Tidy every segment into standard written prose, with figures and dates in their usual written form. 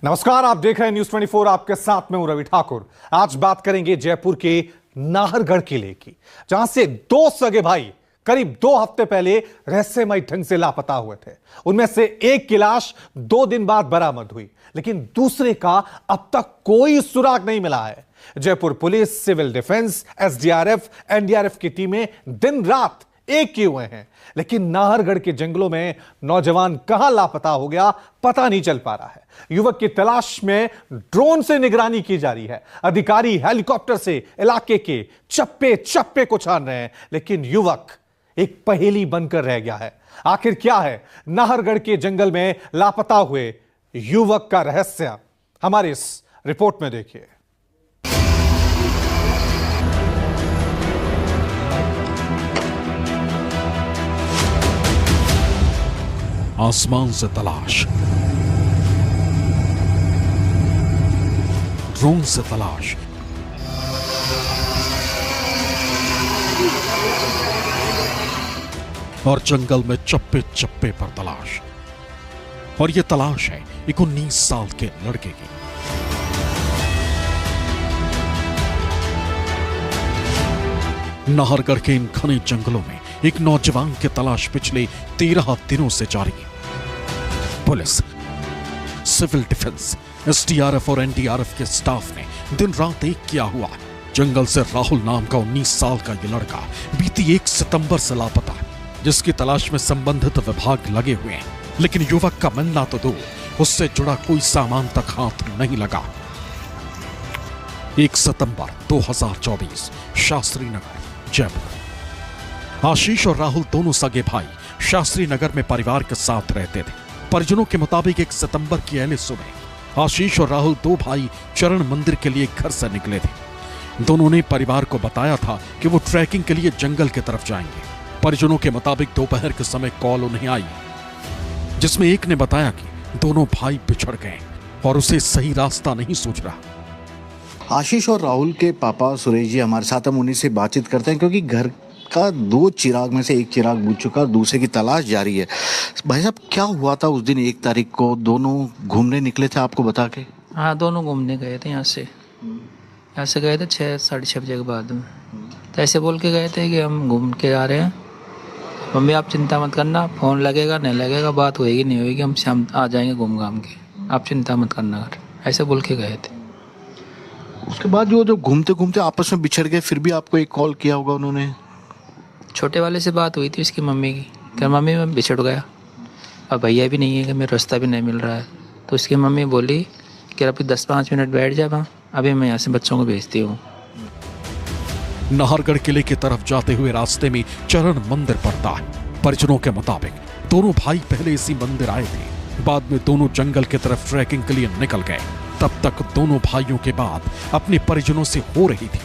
नमस्कार, आप देख रहे हैं न्यूज़ 24। आपके साथ में हूं रवि ठाकुर। आज बात करेंगे जयपुर के नाहरगढ़ किले की, जहां से दो सगे भाई करीब 2 हफ्ते पहले रहस्यमय ढंग से लापता हुए थे। उनमें से एक की लाश 2 दिन बाद बरामद हुई, लेकिन दूसरे का अब तक कोई सुराग नहीं मिला है। Jaipur police, civil defence, SDRF, NDRF की ड्टीमें दिन रात एक किए हुए हैं, लेकिन नाहरगढ़ के जंगलों में नौजवान कहां लापता हो गया पता नहीं चल पा रहा है। युवक की तलाश में ड्रोन से निगरानी की जा रही है। अधिकारी हेलीकॉप्टर से इलाके के चप्पे चप्पे को छान रहे हैं, लेकिन युवक एक पहेली बनकर रह गया है। आखिर क्या है नाहरगढ़ के जंगल में लापता हुए युवक का रहस्य, हमारी इस रिपोर्ट में देखिए। आसमान से तलाश, ड्रोन से तलाश, और जंगल में चप्पे चप्पे पर तलाश। और यह तलाश है एक 19 साल के लड़के की। नाहरगढ़ के इन घने जंगलों में एक नौजवान की तलाश पिछले 13 दिनों से जारी है। पुलिस, सिविल डिफेंस, एसडीआरएफ और एनडीआरएफ के स्टाफ ने दिन रात एक किया हुआ है। जंगल से राहुल नाम का 19 साल का यह लड़का बीती 1 सितंबर से लापता है, जिसकी तलाश में संबंधित विभाग लगे हुए हैं, लेकिन युवक का मिलना तो दूर, उससे जुड़ा कोई सामान तक हाथ नहीं लगा। 1 सितंबर 2024, शास्त्री नगर, जयपुर। आशीष और राहुल दोनों सगे भाई शास्त्री नगर में परिवार के साथ रहते थे। परिजनों के मुताबिक 1 सितंबर की एहले सुबह आशीष और राहुल 2 भाई चरण मंदिर के लिए घर से निकले थे। दोनों ने परिवार को बताया था कि वो ट्रैकिंग के लिए जंगल की तरफ जाएंगे। परिजनों के मुताबिक दोपहर के समय कॉल उन्हें आई, जिसमें एक ने बताया कि दोनों भाई बिछड़ गए और उसे सही रास्ता नहीं सूझ रहा। आशीष और राहुल के पापा सुरेश जी हमारे साथ, हम उन्हीं से बातचीत करते हैं, क्योंकि घर का 2 चिराग में से एक चिराग बुझ चुका, दूसरे की तलाश जारी है। भाई साहब, क्या हुआ था उस दिन 1 तारीख को? दोनों घूमने निकले थे आपको बता के? हाँ, दोनों घूमने गए थे। यहाँ से गए थे 6 साढ़े 6 बजे के बाद में। तो ऐसे बोल के गए थे कि हम घूम के आ रहे हैं, मम्मी आप चिंता मत करना, फ़ोन लगेगा नहीं लगेगा, बात होएगी नहीं होएगी, हम शाम आ जाएंगे घूम घाम के, आप चिंता मत करना कर, ऐसे बोल के गए थे। उसके बाद जो घूमते घूमते आपस में बिछड़ गए, फिर भी आपको एक कॉल किया होगा उन्होंने? छोटे वाले से बात हुई थी उसकी मम्मी की, क्या मम्मी मैं बिछड़ गया, अब भैया भी नहीं है, कि मेरा रास्ता भी नहीं मिल रहा है। तो उसकी मम्मी बोली कि अभी 10-5 मिनट बैठ जा वहाँ, अभी मैं यहाँ से बच्चों को भेजती हूँ। नाहरगढ़ किले की तरफ जाते हुए रास्ते में चरण मंदिर पड़ता है। परिजनों के मुताबिक दोनों भाई पहले इसी मंदिर आए थे, बाद में दोनों जंगल की तरफ ट्रैकिंग के लिए निकल गए। तब तक दोनों भाइयों के बाद अपने परिजनों से हो रही थी।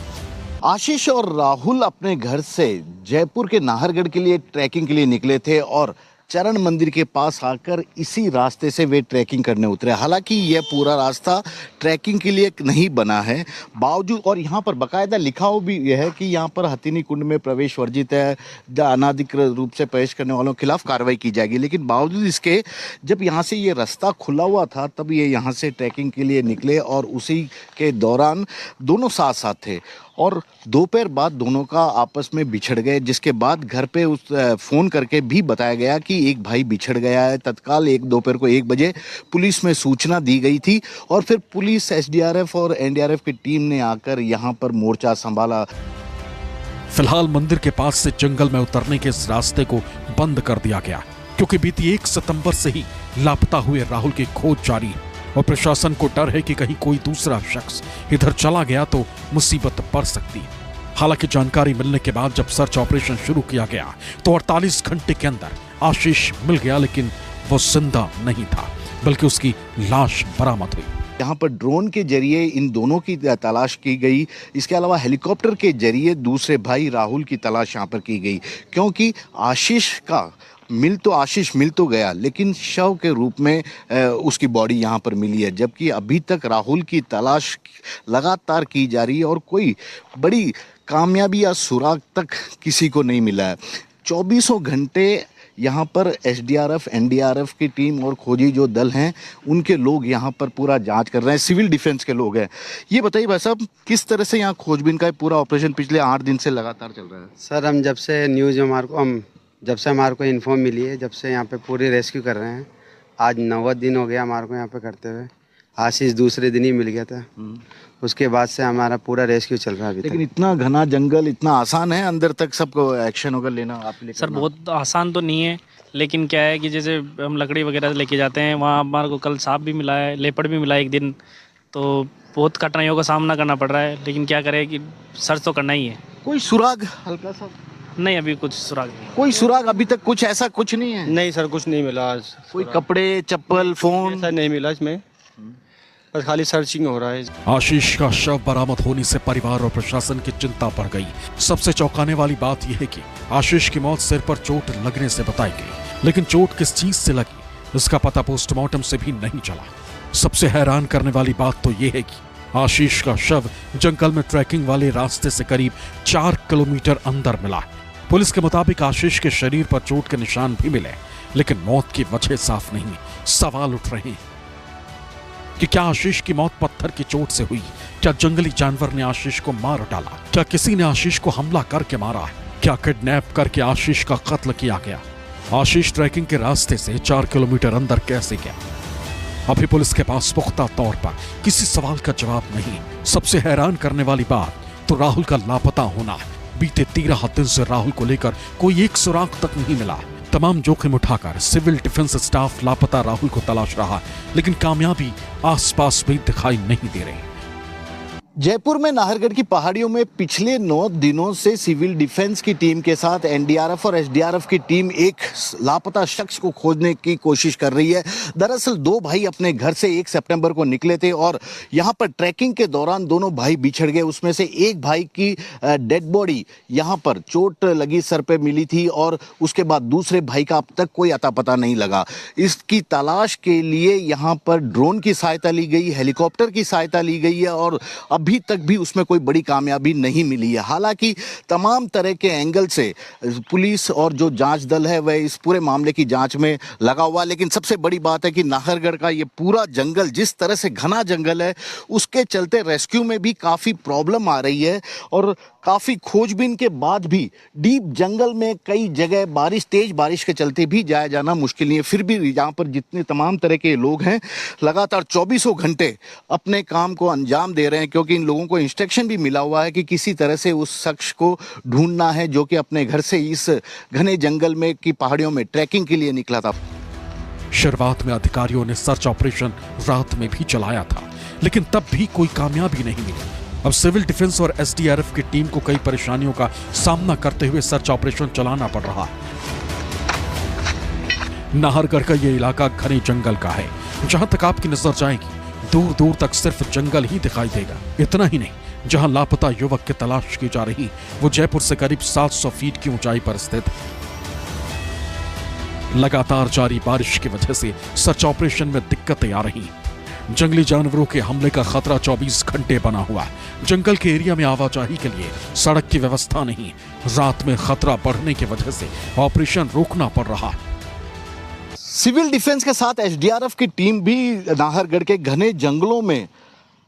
आशीष और राहुल अपने घर से जयपुर के नाहरगढ़ के लिए ट्रैकिंग के लिए निकले थे और चरण मंदिर के पास आकर इसी रास्ते से वे ट्रैकिंग करने उतरे। हालांकि यह पूरा रास्ता ट्रैकिंग के लिए नहीं बना है, बावजूद, और यहाँ पर बाकायदा लिखा हुआ भी यह है कि यहाँ पर हथिनी कुंड में प्रवेश वर्जित है, अनाधिकृत रूप से प्रवेश करने वालों के खिलाफ कार्रवाई की जाएगी। लेकिन बावजूद इसके, जब यहाँ से ये रास्ता खुला हुआ था तब ये यहाँ से ट्रैकिंग के लिए निकले और उसी के दौरान दोनों साथ साथ थे और दोपहर बाद दोनों का आपस में बिछड़ गए, जिसके बाद घर पे उस फ़ोन करके भी बताया गया कि एक भाई बिछड़ गया है। तत्काल दोपहर को 1 बजे पुलिस में सूचना दी गई थी और फिर पुलिस, एसडीआरएफ और एनडीआरएफ की टीम ने आकर यहाँ पर मोर्चा संभाला। फिलहाल मंदिर के पास से जंगल में उतरने के इस रास्ते को बंद कर दिया गया, क्योंकि बीती 1 सितंबर से ही लापता हुए राहुल की खोज जारी है और प्रशासन को डर है कि कहीं कोई दूसरा शख्स इधर चला गया तो मुसीबत बढ़ सकती है। हालांकि जानकारी मिलने के बाद जब सर्च ऑपरेशन शुरू किया गया तो 48 घंटे के अंदर आशीष मिल गया, लेकिन वो जिंदा नहीं था, बल्कि उसकी लाश बरामद हुई। यहाँ पर ड्रोन के जरिए इन दोनों की तलाश की गई। इसके अलावा हेलीकॉप्टर के जरिए दूसरे भाई राहुल की तलाश यहाँ पर की गई, क्योंकि आशीष मिल तो गया, लेकिन शव के रूप में उसकी बॉडी यहाँ पर मिली है, जबकि अभी तक राहुल की तलाश लगातार की जा रही है और कोई बड़ी कामयाबी या सुराग तक किसी को नहीं मिला है। 24 घंटे यहाँ पर एसडीआरएफ, एनडीआरएफ की टीम और खोजी जो दल हैं उनके लोग यहाँ पर पूरा जांच कर रहे हैं, सिविल डिफेंस के लोग हैं। ये बताइए भाई साहब, किस तरह से यहाँ खोजबीन का पूरा ऑपरेशन पिछले 8 दिन से लगातार चल रहा है? सर हम जब से हमारे को इन्फॉर्म मिली है, जब से यहाँ पे पूरी रेस्क्यू कर रहे हैं। आज 9 दिन हो गया हमारे को यहाँ पे करते हुए। आशीष दूसरे दिन ही मिल गया था, उसके बाद से हमारा पूरा रेस्क्यू चल रहा है अभी तक। लेकिन इतना घना जंगल, इतना आसान है अंदर तक सबको एक्शन होकर लेना? आप सर बहुत आसान तो नहीं है, लेकिन क्या है कि जैसे हम लकड़ी वगैरह लेके जाते हैं, वहाँ हमारे को कल सांप भी मिला है, लेपर्ड भी मिला है एक दिन, तो बहुत कठिनाइयों का सामना करना पड़ रहा है। लेकिन क्या करें कि सर्च तो करना ही है। कोई सुराग हल्का सा? नहीं, अभी कुछ सुराग नहीं। कोई सुराग अभी तक कुछ ऐसा कुछ नहीं है? नहीं सर, कुछ नहीं मिला आज। कोई कपड़े, चप्पल, फोन ऐसा नहीं मिला इसमें, बस खाली सर्चिंग हो रहा है। आशीष का शव बरामद होने से परिवार और प्रशासन की चिंता बढ़ गई। सबसे चौंकाने वाली बात यह है कि आशीष की मौत सिर पर चोट लगने से बताई गई, लेकिन चोट किस चीज से लगी इसका पता पोस्टमार्टम से भी नहीं चला। सबसे हैरान करने वाली बात तो यह है कि आशीष का शव जंगल में ट्रैकिंग वाले रास्ते से करीब 4 किलोमीटर अंदर मिला। पुलिस के मुताबिक आशीष के शरीर पर चोट के निशान भी मिले, लेकिन मौत की वजह साफ नहीं। सवाल उठ रहे हैं कि क्या आशीष की मौत पत्थर की चोट से हुई? क्या जंगली जानवर ने आशीष को मार डाला? क्या किसी ने आशीष को हमला करके मारा है? क्या किडनैप करके आशीष का कत्ल किया गया? आशीष ट्रैकिंग के रास्ते से 4 किलोमीटर अंदर कैसे गया? अभी पुलिस के पास पुख्ता तौर पर किसी सवाल का जवाब नहीं। सबसे हैरान करने वाली बात तो राहुल का लापता होना है। बीते 13 दिन से राहुल को लेकर कोई एक सुराग तक नहीं मिला। तमाम जोखिम उठाकर सिविल डिफेंस स्टाफ लापता राहुल को तलाश रहा, लेकिन कामयाबी आसपास भी दिखाई नहीं दे रही। जयपुर में नाहरगढ़ की पहाड़ियों में पिछले 9 दिनों से सिविल डिफेंस की टीम के साथ एनडीआरएफ और एसडीआरएफ की टीम एक लापता शख्स को खोजने की कोशिश कर रही है। दरअसल 2 भाई अपने घर से 1 सितंबर को निकले थे और यहां पर ट्रैकिंग के दौरान दोनों भाई बिछड़ गए। उसमें से एक भाई की डेड बॉडी यहां पर चोट लगी सर पे मिली थी और उसके बाद दूसरे भाई का अब तक कोई अता पता नहीं लगा। इसकी तलाश के लिए यहां पर ड्रोन की सहायता ली गई, हेलीकॉप्टर की सहायता ली गई है और अभी तक भी उसमें कोई बड़ी कामयाबी नहीं मिली है। हालांकि तमाम तरह के एंगल से पुलिस और जो जांच दल है वह इस पूरे मामले की जांच में लगा हुआ, लेकिन सबसे बड़ी बात है कि नाहरगढ़ का ये पूरा जंगल जिस तरह से घना जंगल है उसके चलते रेस्क्यू में भी काफ़ी प्रॉब्लम आ रही है और काफ़ी खोजबीन के बाद भी डीप जंगल में कई जगह तेज बारिश के चलते भी जाया जाना मुश्किल नहीं है। फिर भी यहाँ पर जितने तमाम तरह के लोग हैं लगातार 24 घंटे अपने काम को अंजाम दे रहे हैं, क्योंकि इन लोगों को इंस्ट्रक्शन भी मिला हुआ है कि किसी तरह से उस शख्स को ढूंढना है जो कि अपने घर से इस घने जंगल में की पहाड़ियों में ट्रैकिंग के लिए निकला था। शुरुआत में अधिकारियों ने सर्च ऑपरेशन रात में भी चलाया था, लेकिन तब भी कोई कामयाबी नहीं मिली। अब सिविल डिफेंस और एसडीआरएफ की टीम को कई परेशानियों का सामना करते हुए सर्च ऑपरेशन चलाना पड़ रहा है। नाहरगढ़ का यह इलाका घने जंगल का है। जहां तक आपकी नजर जाएगी दूर दूर तक सिर्फ जंगल ही दिखाई देगा। इतना ही नहीं, जहां लापता युवक की तलाश की जा रही वो जयपुर से करीब 700 फीट की ऊंचाई पर स्थित है। लगातार जारी बारिश की वजह से सर्च ऑपरेशन में दिक्कतें आ रही हैं। जंगली जानवरों के हमले का खतरा 24 घंटे बना हुआ है। जंगल के एरिया में आवाजाही के लिए सड़क की व्यवस्था नहीं। रात में खतरा बढ़ने की वजह से ऑपरेशन रोकना पड़ रहा है। सिविल डिफेंस के साथ एसडीआरएफ की टीम भी नाहरगढ़ के घने जंगलों में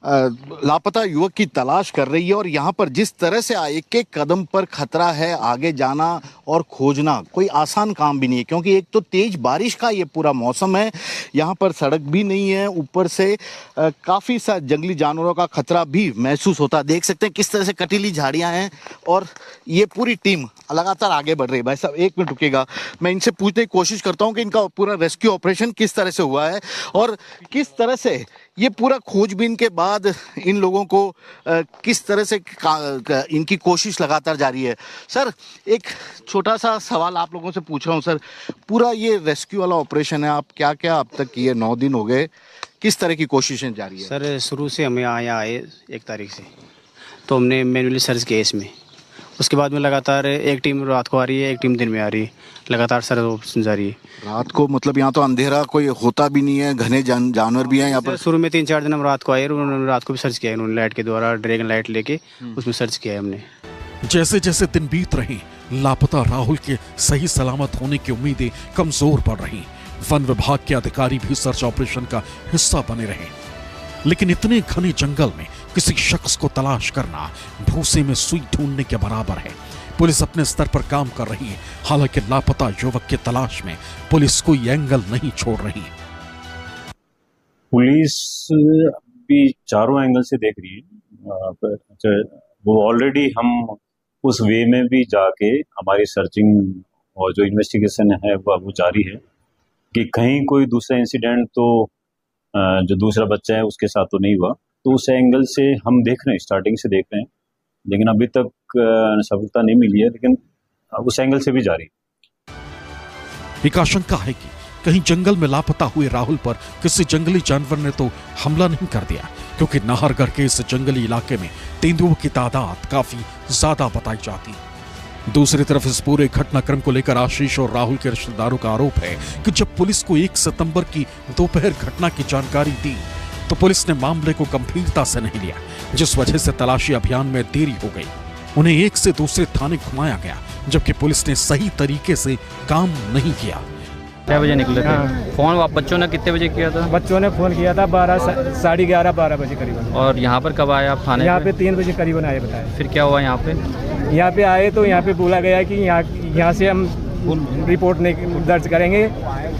लापता युवक की तलाश कर रही है और यहाँ पर जिस तरह से एक एक कदम पर खतरा है, आगे जाना और खोजना कोई आसान काम भी नहीं है, क्योंकि एक तो तेज बारिश का ये पूरा मौसम है, यहाँ पर सड़क भी नहीं है, ऊपर से काफ़ी सा जंगली जानवरों का खतरा भी महसूस होता है। देख सकते हैं किस तरह से कटीली झाड़ियाँ हैं और ये पूरी टीम लगातार आगे बढ़ रही है। भाई साहब 1 मिनट रुकिएगा, मैं इनसे पूछने की कोशिश करता हूँ कि इनका पूरा रेस्क्यू ऑपरेशन किस तरह से हुआ है और किस तरह से ये पूरा खोजबीन के बाद इन लोगों को किस तरह से इनकी कोशिश लगातार जारी है। सर एक छोटा सा सवाल आप लोगों से पूछ रहा हूँ सर, पूरा ये रेस्क्यू वाला ऑपरेशन है, आप क्या क्या अब तक किए? 9 दिन हो गए, किस तरह की कोशिशें जारी है? सर शुरू से हम यहाँ आए 1 तारीख से, तो हमने मैनुअली सर्च किया इसमें। उसके बाद में लगातार एक टीम रात को आ रही है, एक टीम दिन में आ रही है, लगातार सर्च ऑपरेशन जारी है। रात को मतलब यहाँ तो अंधेरा कोई होता भी नहीं है, घने जानवर भी हैं यहाँ पर? शुरू में 3-4 दिन हम रात को आए और उन्होंने रात को भी सर्च किया, उन्होंने लाइट के द्वारा ड्रैगन लाइट लेके उसमें सर्च किया है हमने। जैसे जैसे दिन बीत रहे, लापता राहुल के सही सलामत होने की उम्मीदें कमजोर पड़ रही। वन विभाग के अधिकारी भी सर्च ऑपरेशन का हिस्सा बने रहे, लेकिन इतने घने जंगल में किसी शख्स को तलाश करना भूसे में सुई ढूंढने के बराबर है। पुलिस अपने स्तर पर काम कर रही है, हालांकि लापता युवक की तलाश में पुलिस कोई एंगल नहीं छोड़ रही। पुलिस भी चारों एंगल से देख रही है। वो ऑलरेडी हम उस वे में भी जाके हमारी सर्चिंग और जो इन्वेस्टिगेशन है वो जारी है कि कहीं कोई दूसरा इंसिडेंट तो जो दूसरा बच्चा है उसके साथ तो नहीं हुआ। तो उस एंगल से हम देख रहे हैं, स्टार्टिंग से देख रहे हैं, लेकिन अभी तक सफलता नहीं मिली है, लेकिन उस एंगल से भी जारी। एक आशंका है कि कहीं जंगल में लापता हुए राहुल पर किसी जंगली जानवर ने तो हमला नहीं कर दिया, क्योंकि नाहरगढ़ के इस जंगली इलाके में तेंदुओं की तादाद काफी ज्यादा बताई जाती है। दूसरी तरफ इस पूरे घटनाक्रम को लेकर आशीष और राहुल के रिश्तेदारों का आरोप है कि जब पुलिस को 1 सितंबर की दोपहर घटना की जानकारी दी तो पुलिस ने मामले को गंभीरता से नहीं लिया, जिस वजह से तलाशी अभियान में देरी हो गई। उन्हें एक से दूसरे थाने घुमाया गया, जबकि पुलिस ने सही तरीके से काम नहीं किया। 6 बजे निकले थे। फोन आप बच्चों ने कितने बजे किया था? बच्चों ने फ़ोन किया था 11:30-12 बजे करीबन। और यहाँ पर कब आए आप थाने? यहाँ पे 3 बजे करीबन आए बताए। फिर क्या हुआ यहाँ पे? यहाँ पे आए तो यहाँ पे बोला गया कि यहाँ से हम रिपोर्ट नहीं दर्ज करेंगे,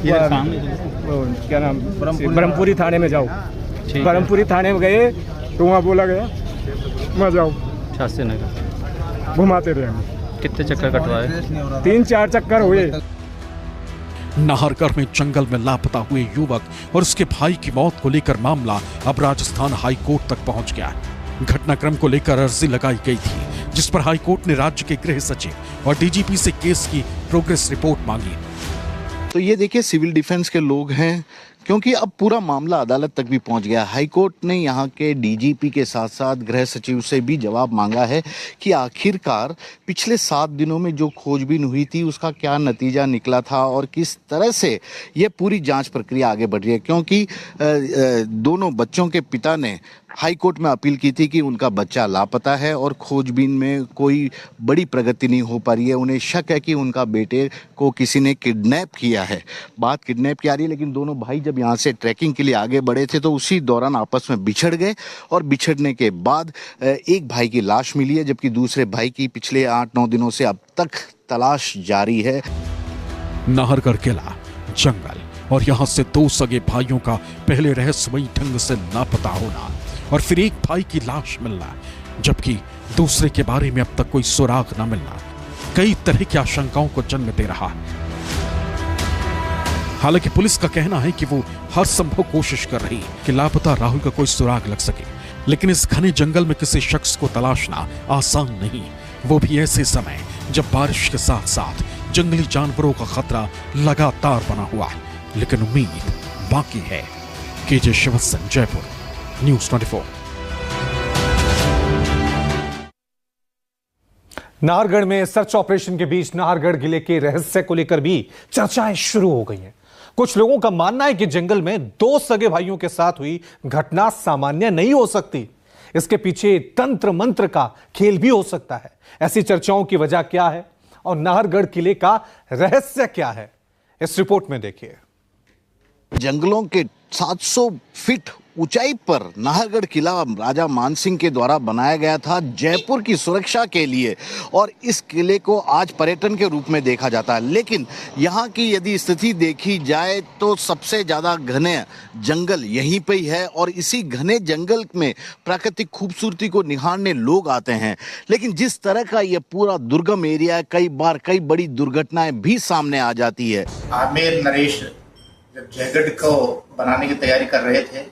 क्या नाम, ब्रह्मपुरी थाने में जाओ। ब्रह्मपुरी थाने में गए तो वहाँ बोला गया वहाँ जाओ, शास्त्री नगर घुमाते रहे। कितने चक्कर कटवाए? 3-4 चक्कर हुए। नाहरगढ़ में जंगल में लापता हुए युवक और उसके भाई की मौत को लेकर मामला अब राजस्थान हाई कोर्ट तक पहुंच गया है। घटनाक्रम को लेकर अर्जी लगाई गई थी, जिस पर हाई कोर्ट ने राज्य के गृह सचिव और डीजीपी से केस की प्रोग्रेस रिपोर्ट मांगी। तो ये देखिए सिविल डिफेंस के लोग हैं, क्योंकि अब पूरा मामला अदालत तक भी पहुंच गया। हाई कोर्ट ने यहाँ के डीजीपी के साथ साथ गृह सचिव से भी जवाब मांगा है कि आखिरकार पिछले 7 दिनों में जो खोजबीन हुई थी उसका क्या नतीजा निकला था और किस तरह से ये पूरी जांच प्रक्रिया आगे बढ़ रही है। क्योंकि दोनों बच्चों के पिता ने हाई कोर्ट में अपील की थी कि उनका बच्चा लापता है और खोजबीन में कोई बड़ी प्रगति नहीं हो पा रही है। उन्हें शक है कि उनका बेटे को किसी ने किडनैप किया है। बात किडनैप की आ रही है, लेकिन दोनों भाई जब यहाँ से ट्रैकिंग के लिए आगे बढ़े थे तो उसी दौरान आपस में बिछड़ गए और बिछड़ने के बाद एक भाई की लाश मिली है, जबकि दूसरे भाई की पिछले 8-9 दिनों से अब तक तलाश जारी है। नाहरगढ़ किला, जंगल और यहाँ से 2 सगे भाइयों का पहले रहस्यमयी ढंग से लापता होना और फिर एक भाई की लाश मिलना, जबकि दूसरे के बारे में अब तक कोई सुराग न मिलना, कई तरह की आशंकाओं को जन्म दे रहा है। हालांकि पुलिस का कहना है कि वो हर संभव कोशिश कर रही है कि लापता राहुल का कोई सुराग लग सके, लेकिन इस घने जंगल में किसी शख्स को तलाशना आसान नहीं, वो भी ऐसे समय जब बारिश के साथ साथ जंगली जानवरों का खतरा लगातार बना हुआ है। लेकिन उम्मीद बाकी है। KJ Shivasan, Jaipur, news 24। नाहरगढ़ में सर्च ऑपरेशन के बीच नाहरगढ़ किले के रहस्य को लेकर भी चर्चाएं शुरू हो गई हैं। कुछ लोगों का मानना है कि जंगल में 2 सगे भाइयों के साथ हुई घटना सामान्य नहीं हो सकती, इसके पीछे तंत्र मंत्र का खेल भी हो सकता है। ऐसी चर्चाओं की वजह क्या है और नाहरगढ़ किले का रहस्य क्या है, इस रिपोर्ट में देखिए। जंगलों के 700 फीट ऊंचाई पर नाहरगढ़ किला राजा मानसिंह के द्वारा बनाया गया था जयपुर की सुरक्षा के लिए, और इस किले को आज पर्यटन के रूप में देखा जाता है। लेकिन यहाँ की यदि स्थिति देखी जाए तो सबसे ज़्यादा घने जंगल यहीं पे ही है, और इसी घने जंगल में प्राकृतिक खूबसूरती को निहारने लोग आते हैं। लेकिन जिस तरह का ये पूरा दुर्गम एरिया है, कई बार कई बड़ी दुर्घटनाएं भी सामने आ जाती है। आमेर नरेश जब जयगढ़ को बनाने की तैयारी कर रहे थे,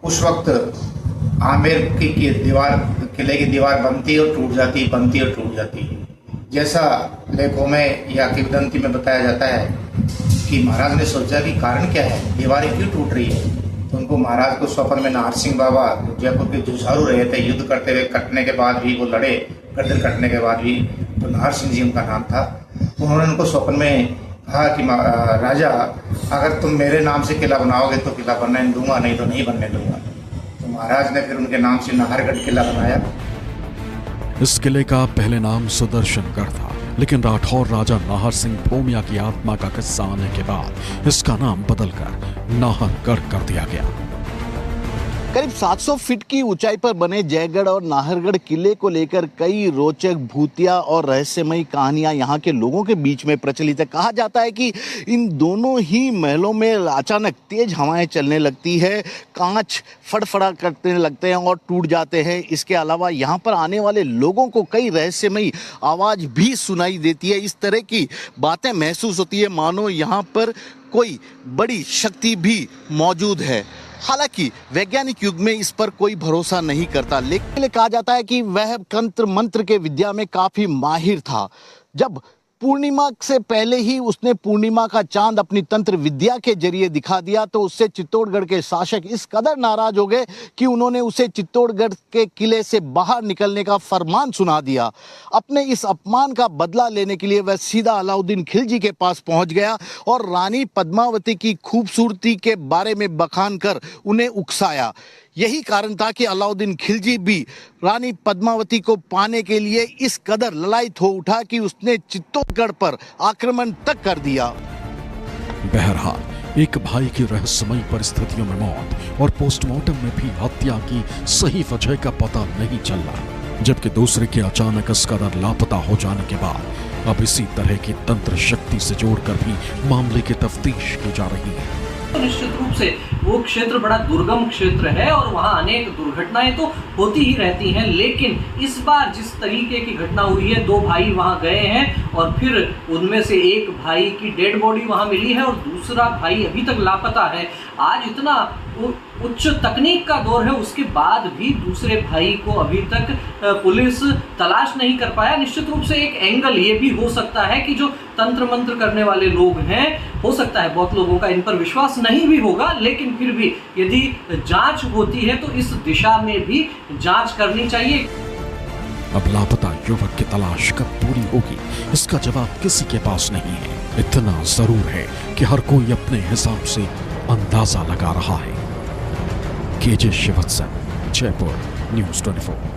उस वक्त आमेर की दीवार, किले की दीवार बनती और टूट जाती, बनती और टूट जाती। जैसा लेखों में या किंवदंती में बताया जाता है कि महाराज ने सोचा कि कारण क्या है, दीवारें क्यों टूट रही है। तो उनको महाराज को स्वप्न में नाहर सिंह बाबा जयपुर के जुझारू रहे थे, युद्ध करते हुए, कटने के बाद भी वो लड़े, गर्दन कटने के बाद भी, तो नाहर सिंह जी उनका नाम था। उन्होंने उनको स्वप्न में कहा कि राजा, अगर तुम मेरे नाम से किला बनाओगे तो किला बनने दूंगा, नहीं तो नहीं बनने दूंगा। तो महाराज ने फिर उनके नाम से नाहरगढ़ किला बनाया। इस किले का पहले नाम सुदर्शनगढ़ था, लेकिन राठौर राजा नाहर सिंह भूमिया की आत्मा का किस्सा आने के बाद इसका नाम बदलकर नाहरगढ़ कर दिया गया। करीब 700 फीट की ऊंचाई पर बने जयगढ़ और नाहरगढ़ किले को लेकर कई रोचक भूतिया और रहस्यमयी कहानियां यहां के लोगों के बीच में प्रचलित है। कहा जाता है कि इन दोनों ही महलों में अचानक तेज हवाएं चलने लगती है, कांच फड़फड़ा करने लगते हैं और टूट जाते हैं। इसके अलावा यहां पर आने वाले लोगों को कई रहस्यमयी आवाज भी सुनाई देती है। इस तरह की बातें महसूस होती है मानो यहां पर कोई बड़ी शक्ति भी मौजूद है। हालांकि वैज्ञानिक युग में इस पर कोई भरोसा नहीं करता, लेकिन कहा जाता है कि वह तंत्र मंत्र के विद्या में काफी माहिर था। जब पूर्णिमा से पहले ही उसने पूर्णिमा का चांद अपनी तंत्र विद्या के जरिए दिखा दिया तो उससे चित्तौड़गढ़ के शासक इस कदर नाराज हो गए कि उन्होंने उसे चित्तौड़गढ़ के किले से बाहर निकलने का फरमान सुना दिया। अपने इस अपमान का बदला लेने के लिए वह सीधा अलाउद्दीन खिलजी के पास पहुंच गया और रानी पद्मावती की खूबसूरती के बारे में बखान कर उन्हें उकसाया। यही कारण था कि अलाउद्दीन खिलजी भी रानी पद्मावती को पाने के लिए इस कदर ललायत हो उठा कि उसने चित्तौड़गढ़ पर आक्रमण तक कर दिया। बहरहाल एक भाई की रहस्यमयी परिस्थितियों में मौत और पोस्टमार्टम में भी हत्या की सही वजह का पता नहीं चल रहा, जबकि दूसरे के अचानक इस कदर लापता हो जाने के बाद अब इसी तरह की तंत्र शक्ति से जोड़कर भी मामले की तफ्तीश की जा रही है। तो निश्चित रूप से वो क्षेत्र बड़ा दुर्गम क्षेत्र है और वहाँ अनेक दुर्घटनाएं तो होती ही रहती हैं, लेकिन इस बार जिस तरीके की घटना हुई है, 2 भाई वहाँ गए हैं और फिर उनमें से एक भाई की डेड बॉडी वहाँ मिली है और दूसरा भाई अभी तक लापता है। आज इतना उच्च तकनीक का दौर है, उसके बाद भी दूसरे भाई को अभी तक पुलिस तलाश नहीं कर पाया। निश्चित रूप से एक एंगल ये भी हो सकता है कि जो तंत्र मंत्र करने वाले लोग हैं, हो सकता है बहुत लोगों का इन पर विश्वास नहीं भी होगा, लेकिन फिर भी यदि जांच होती है तो इस दिशा में भी जांच करनी चाहिए। अब लापता युवक की तलाश कब पूरी होगी, इसका जवाब किसी के पास नहीं है। इतना जरूर है कि हर कोई अपने हिसाब से अंदाजा लगा रहा है। KJ Shivatsan, Jaipur, news 24।